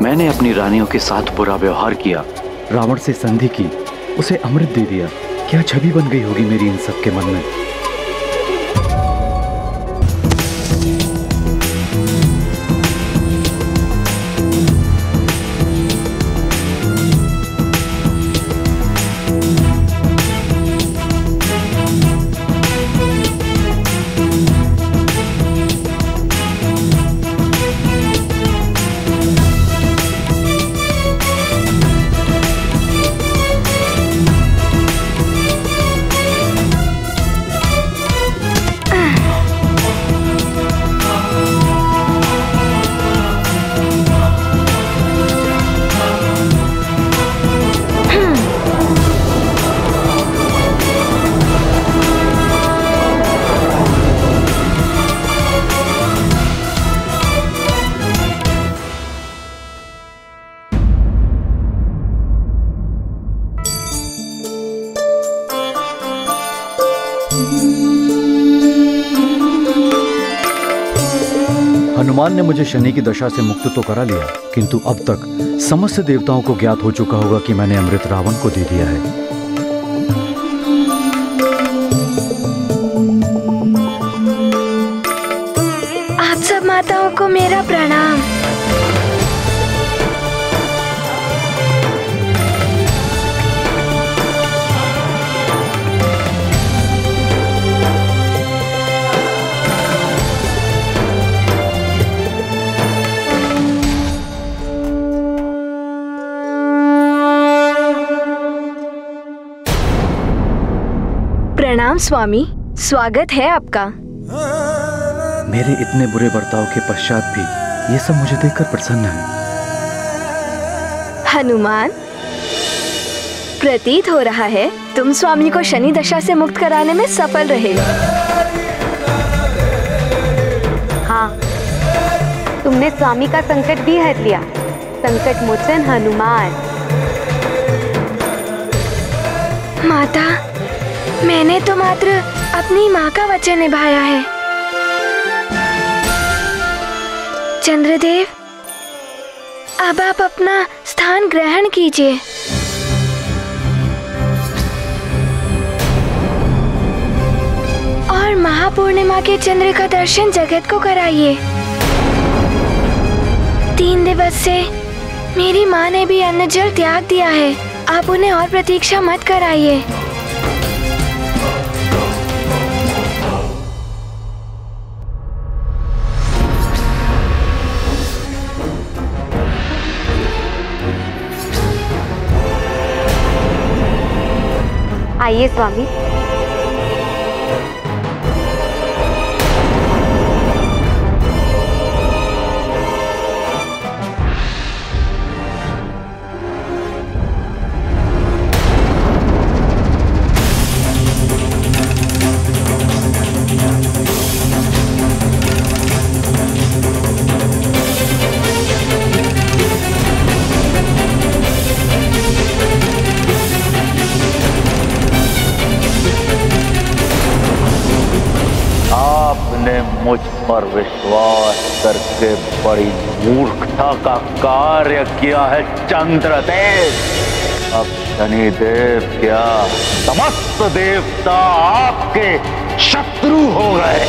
मैंने अपनी रानियों के साथ बुरा व्यवहार किया, रावण से संधि की, उसे अमृत दे दिया। क्या छवि बन गई होगी मेरी इन सब के मन में। हनुमान ने मुझे शनि की दशा से मुक्त तो करा लिया, किंतु अब तक समस्त देवताओं को ज्ञात हो चुका होगा कि मैंने अमृत रावण को दे दिया है। आप सब माताओं को मेरा प्रणाम। प्रणाम स्वामी, स्वागत है आपका। मेरे इतने बुरे बर्ताव के पश्चात भी ये सब मुझे देखकर प्रसन्न है। हनुमान, प्रतीत हो रहा है तुम स्वामी को शनि दशा से मुक्त कराने में सफल रहे। हाँ, तुमने स्वामी का संकट भी हर लिया। संकट मोचन हनुमान। माता, मैंने तो मात्र अपनी माँ का वचन निभाया है। चंद्रदेव, अब आप अपना स्थान ग्रहण कीजिए। और महापूर्णिमा के चंद्र का दर्शन जगत को कराइए। 3 दिवस से मेरी माँ ने भी अन्न जल त्याग दिया है। आप उन्हें और प्रतीक्षा मत कराइए। आइए स्वामी। मुझ पर विश्वास करके बड़ी मूर्खता का कार्य किया है चंद्रदेव। अब शनिदेव क्या, समस्त देवता आपके शत्रु हो गए।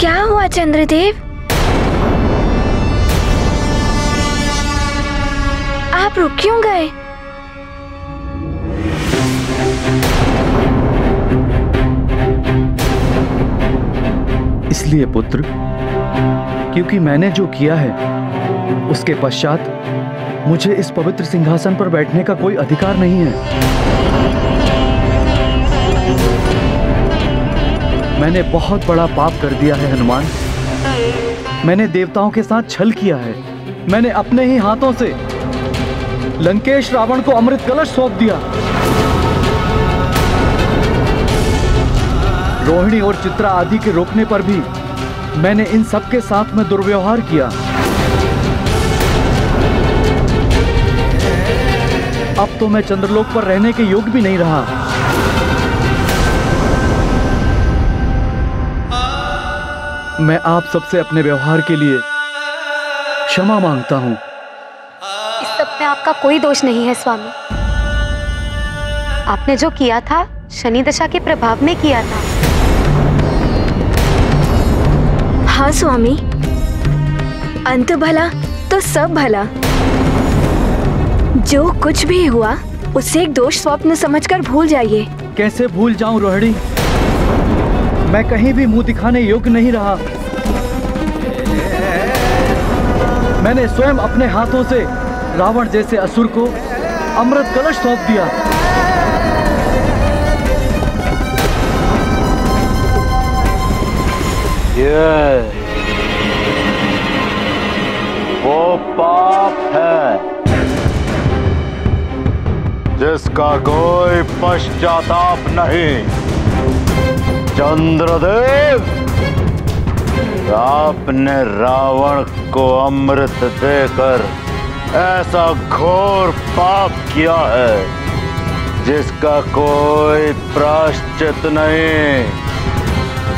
क्या हुआ चंद्रदेव? आप रुक क्यों गए? इसलिए पुत्र, क्योंकि मैंने जो किया है उसके पश्चात मुझे इस पवित्र सिंहासन पर बैठने का कोई अधिकार नहीं है। मैंने बहुत बड़ा पाप कर दिया है हनुमान। मैंने देवताओं के साथ छल किया है। मैंने अपने ही हाथों से लंकेश रावण को अमृत कलश सौंप दिया। रोहिणी और चित्रा आदि के रोकने पर भी मैंने इन सब के साथ में दुर्व्यवहार किया। अब तो मैं चंद्रलोक पर रहने के योग्य भी नहीं रहा। मैं आप सबसे अपने व्यवहार के लिए क्षमा मांगता हूँ। इस सब में आपका कोई दोष नहीं है स्वामी। आपने जो किया था शनि दशा के प्रभाव में किया था। हाँ स्वामी, अंत भला तो सब भला। जो कुछ भी हुआ उसे एक दोष स्वप्न समझकर भूल जाइए। कैसे भूल जाऊं रोहिणी? मैं कहीं भी मुंह दिखाने योग्य नहीं रहा। मैंने स्वयं अपने हाथों से रावण जैसे असुर को अमृत कलश सौंप दिया। ये वो पाप है जिसका कोई पश्चाताप नहीं। चंद्रदेव, आपने रावण को अमृत देकर ऐसा घोर पाप किया है जिसका कोई प्रायश्चित नहीं।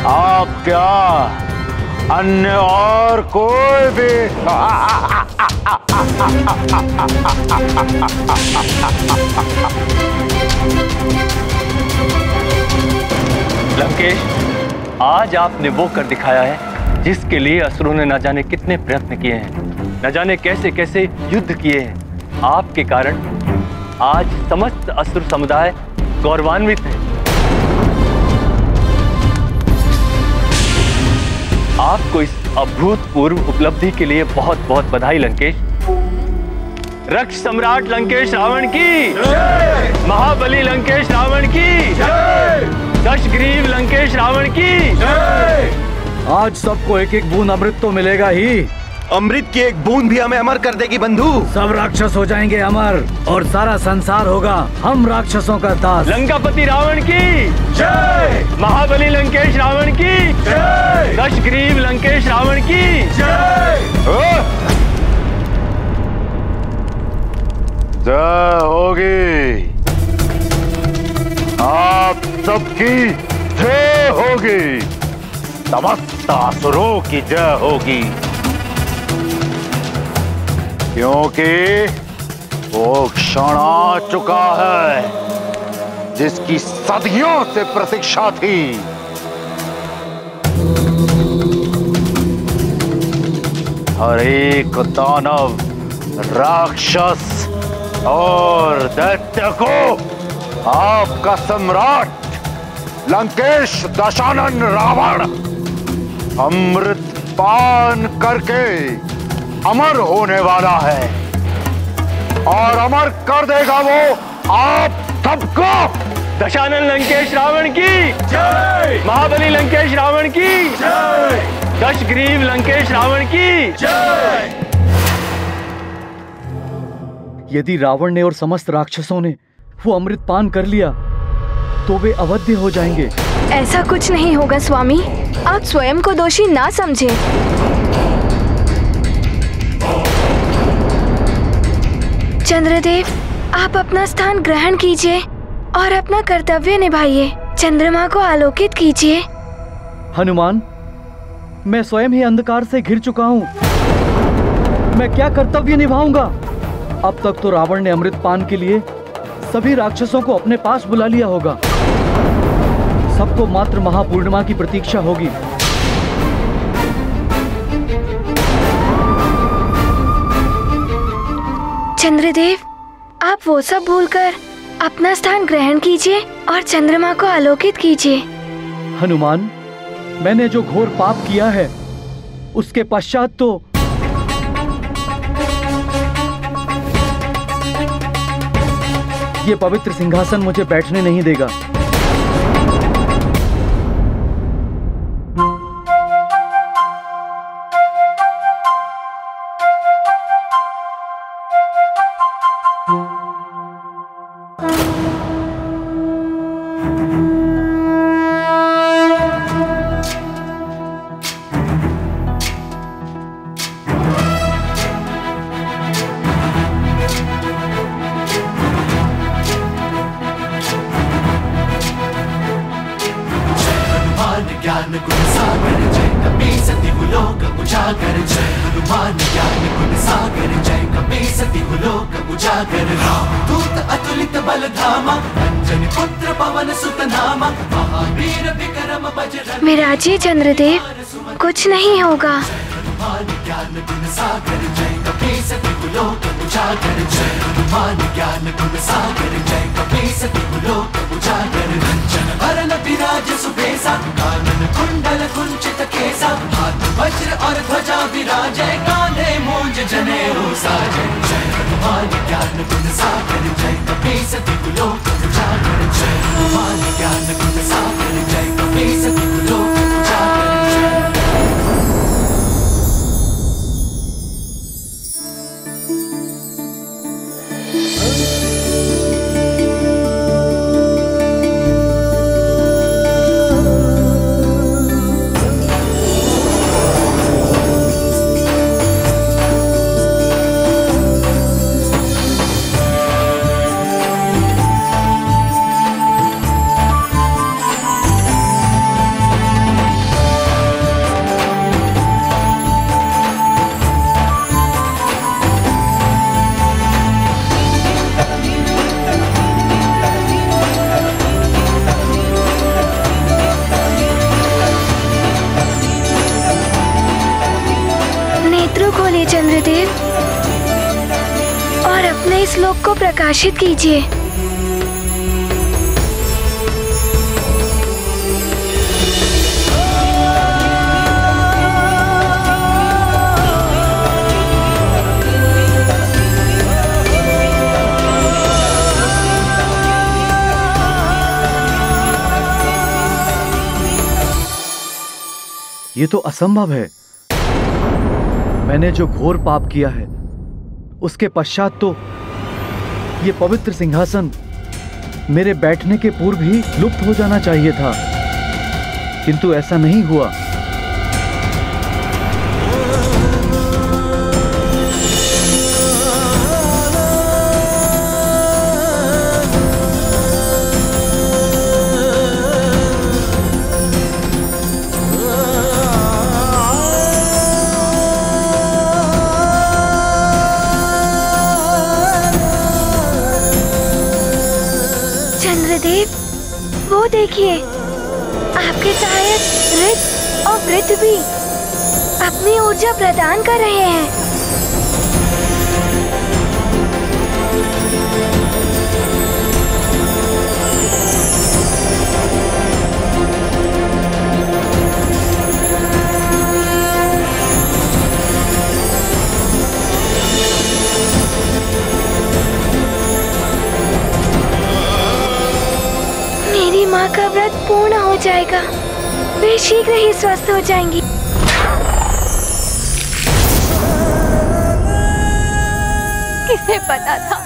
आप क्या अन्य और कोई भी लंकेश, आज आपने वो कर दिखाया है जिसके लिए असुरों ने न जाने कितने प्रयत्न किए हैं, न जाने कैसे कैसे युद्ध किए हैं। आपके कारण आज समस्त असुर समुदाय गौरवान्वित है। आपको इस अभूतपूर्व उपलब्धि के लिए बहुत बहुत बधाई लंकेश। रक्ष सम्राट लंकेश रावण की, महाबली लंकेश रावण की, दशग्रीव लंकेश रावण की। आज सबको एक एक बूंद अमृत तो मिलेगा ही। अमृत की एक बूंद भी हमें अमर कर देगी बंधु। सब राक्षस हो जाएंगे अमर और सारा संसार होगा हम राक्षसों का दास। लंकापति रावण की जय, महाबली लंकेश रावण की जय, दशग्रीव लंकेश रावण की जय। जय होगी, आप सबकी जय होगी, समस्त असुरों की जय होगी, क्योंकि वो क्षण आ चुका है जिसकी सदियों से प्रतीक्षा थी। हर एक दानव, राक्षस और दैत्य को आपका सम्राट लंकेश दशानन रावण अमृत पान करके अमर होने वाला है और अमर कर देगा वो आप सबको। दशानन लंकेश रावण की जय, महाबली लंकेश रावण की जय, दशग्रीव लंकेश रावण की जय। यदि रावण ने और समस्त राक्षसों ने वो अमृत पान कर लिया तो वे अवध्य हो जाएंगे। ऐसा कुछ नहीं होगा स्वामी, आप स्वयं को दोषी ना समझें। चंद्रदेव, आप अपना स्थान ग्रहण कीजिए और अपना कर्तव्य निभाइए। चंद्रमा को आलोकित कीजिए। हनुमान, मैं स्वयं ही अंधकार से घिर चुका हूँ। मैं क्या कर्तव्य निभाऊंगा? अब तक तो रावण ने अमृत पान के लिए सभी राक्षसों को अपने पास बुला लिया होगा। सबको मात्र महापूर्णिमा की प्रतीक्षा होगी। चंद्रदेव, आप वो सब भूलकर अपना स्थान ग्रहण कीजिए और चंद्रमा को आलोकित कीजिए। हनुमान, मैंने जो घोर पाप किया है उसके पश्चात तो ये पवित्र सिंहासन मुझे बैठने नहीं देगा। ज्ञान गुण सागर जय कपीस उजागर दूत अतुलित बल धामा अंजनी पुत्र पवन सुत नामा महावीर विक्रम बजरंग। विराजिए चंद्रदेव, कुछ नहीं होगा। हनुमान ज्ञान गुण सागर जय कपीस तिहु लोक उजागर जय हनुमान ज्ञान गुण सागर जय कपीस तिहु लोक उजागर रंजन वरन विराज सुबेसा कानन कुंडल कुंचित केसा हाथ वज्र और ध्वजा विराजय कांधे मूंज जनेऊ साजय जय हनुमान ज्ञान गुण सागर जय कपीस तिहु लोक उजागर जय हनुमान ज्ञान गुण सागर जय कपीस तिहु लोक उजागर जय। चंद्रदेव और अपने इस लोक को प्रकाशित कीजिए। ये तो असंभव है। मैंने जो घोर पाप किया है उसके पश्चात तो ये पवित्र सिंहासन मेरे बैठने के पूर्व ही लुप्त हो जाना चाहिए था, किंतु ऐसा नहीं हुआ। वो देखिए, आपके सहायक ऋत और वृद्ध भी अपनी ऊर्जा प्रदान कर रहे हैं। मेरी माँ का व्रत पूर्ण हो जाएगा, वे शीघ्र ही स्वस्थ हो जाएंगी। किसे पता था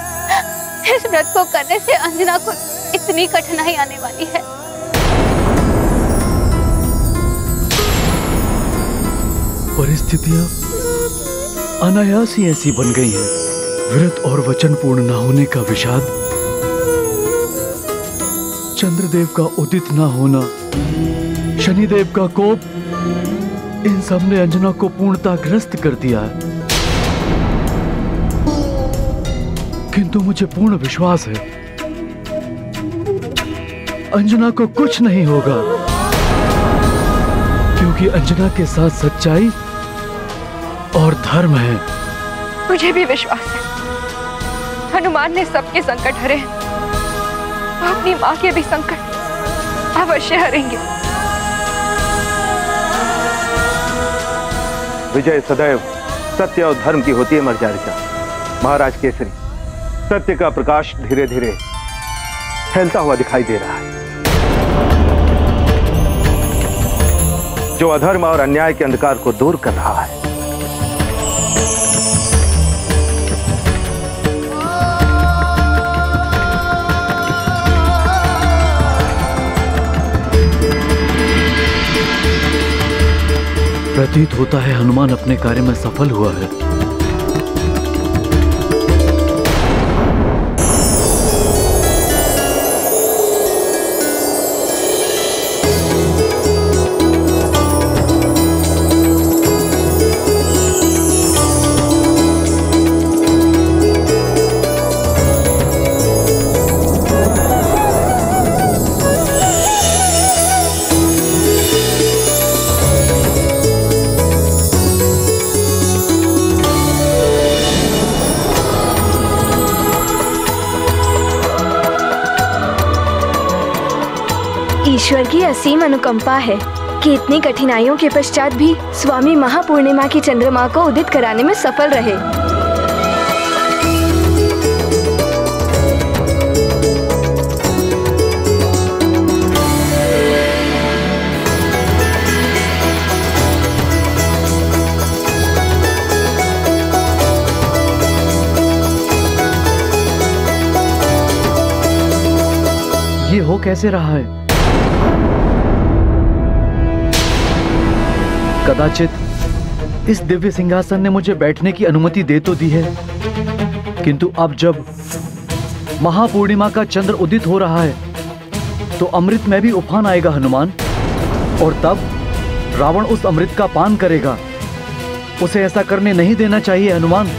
इस व्रत को करने से अंजना को इतनी कठिनाई आने वाली है। परिस्थितियां अनायास ही ऐसी बन गई हैं। व्रत और वचन पूर्ण न होने का विषाद, चंद्रदेव का उदित ना होना, शनिदेव का कोप, इन सब ने अंजना को पूर्णता ग्रस्त कर दिया है। किंतु मुझे पूर्ण विश्वास है अंजना को कुछ नहीं होगा, क्योंकि अंजना के साथ सच्चाई और धर्म है। मुझे भी विश्वास है हनुमान ने सबके संकट हरे, अपनी माँ के भी संकट अवश्य हरेंगे। विजय सदैव सत्य और धर्म की होती है मर्यादा। महाराज केसरी, सत्य का प्रकाश धीरे धीरे फैलता हुआ दिखाई दे रहा है। जो अधर्म और अन्याय के अंधकार को दूर कर रहा है। प्रतीत होता है हनुमान अपने कार्य में सफल हुआ है। ईश्वर की असीम अनुकंपा है कि इतनी कठिनाइयों के पश्चात भी स्वामी महापूर्णिमा की चंद्रमा को उदित कराने में सफल रहे। ये हो कैसे रहा है? कदाचित इस दिव्य सिंहासन ने मुझे बैठने की अनुमति दे तो दी है, किंतु अब जब महापूर्णिमा का चंद्र उदित हो रहा है तो अमृत में भी उफान आएगा हनुमान, और तब रावण उस अमृत का पान करेगा। उसे ऐसा करने नहीं देना चाहिए हनुमान।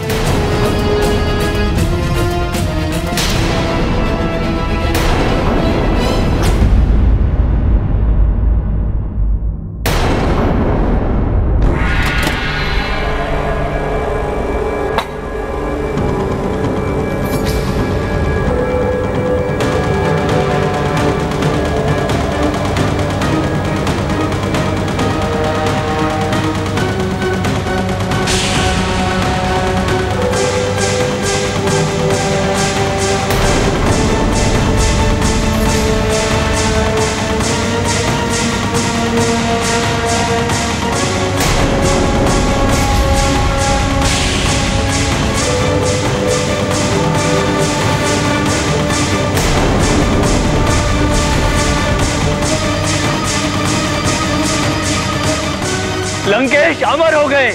लंकेश अमर हो गए।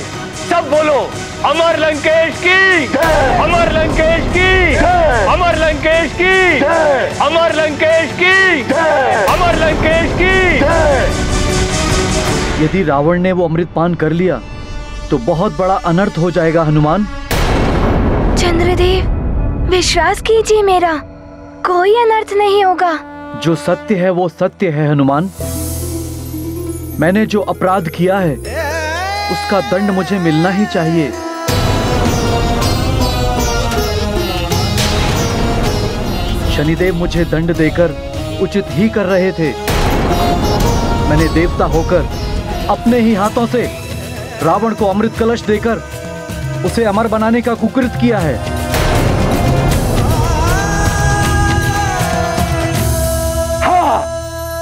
सब बोलो, अमर लंकेश की, अमर लंकेश की, अमर लंकेश की, अमर लंकेश की, अमर लंकेश की। यदि रावण ने वो अमृत पान कर लिया तो बहुत बड़ा अनर्थ हो जाएगा हनुमान। चंद्रदेव, विश्वास कीजिए मेरा, कोई अनर्थ नहीं होगा। जो सत्य है वो सत्य है हनुमान। मैंने जो अपराध किया है उसका दंड मुझे मिलना ही चाहिए। शनिदेव मुझे दंड देकर उचित ही कर रहे थे। मैंने देवता होकर अपने ही हाथों से रावण को अमृत कलश देकर उसे अमर बनाने का कुकृत किया है। हाँ,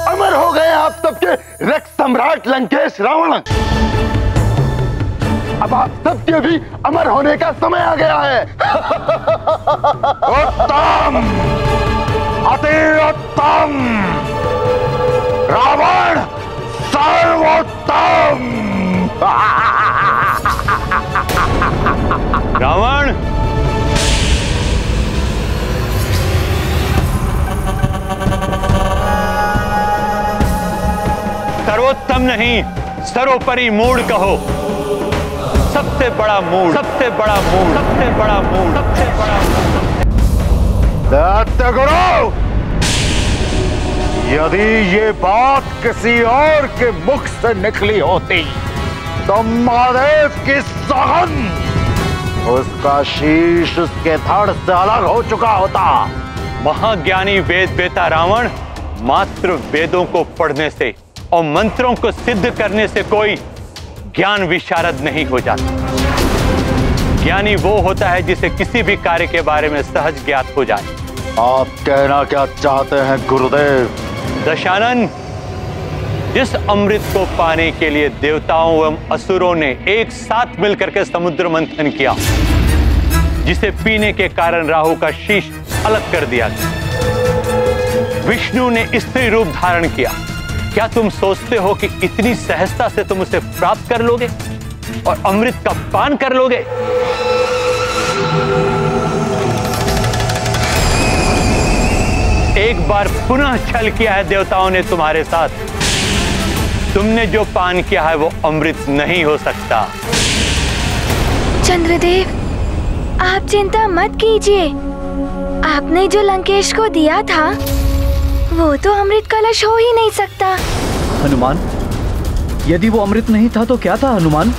अमर हो गए आप सबके रक्त सम्राट लंकेश रावण। अब आप सबके भी अमर होने का समय आ गया है। उत्तम, अति उत्तम, रावण सर्वोत्तम। रावण, सर्वोत्तम नहीं, सर्वोपरि मूढ़ कहो। सबसे बड़ा मूढ़, सबसे बड़ा मूढ़, सबसे बड़ा मूढ़, सबसे बड़ा मूढ़। दैत्यगुरु, यदि ये बात किसी और के मुख से निकली होती तो महादेव की सौगंध, उसका शीश उसके धड़ से अलग हो चुका होता। महाज्ञानी वेद वेता रावण मात्र वेदों को पढ़ने से और मंत्रों को सिद्ध करने से कोई ज्ञान विशारद नहीं हो जाता। ज्ञानी वो होता है जिसे किसी भी कार्य के बारे में सहज ज्ञात हो जाए। आप कहना क्या चाहते हैं गुरुदेव? दशानन, जिस अमृत को पाने के लिए देवताओं एवं असुरों ने एक साथ मिलकर के समुद्र मंथन किया, जिसे पीने के कारण राहु का शीश अलग कर दिया गया, विष्णु ने स्त्री रूप धारण किया, क्या तुम सोचते हो कि इतनी सहजता से तुम उसे प्राप्त कर लोगे और अमृत का पान कर लोगे? एक बार पुनः छल किया है देवताओं ने तुम्हारे साथ। तुमने जो पान किया है वो अमृत नहीं हो सकता। चंद्रदेव, आप चिंता मत कीजिए। आपने जो लंकेश को दिया था वो तो अमृत कलश हो ही नहीं सकता। हनुमान, यदि वो अमृत नहीं था तो क्या था हनुमान?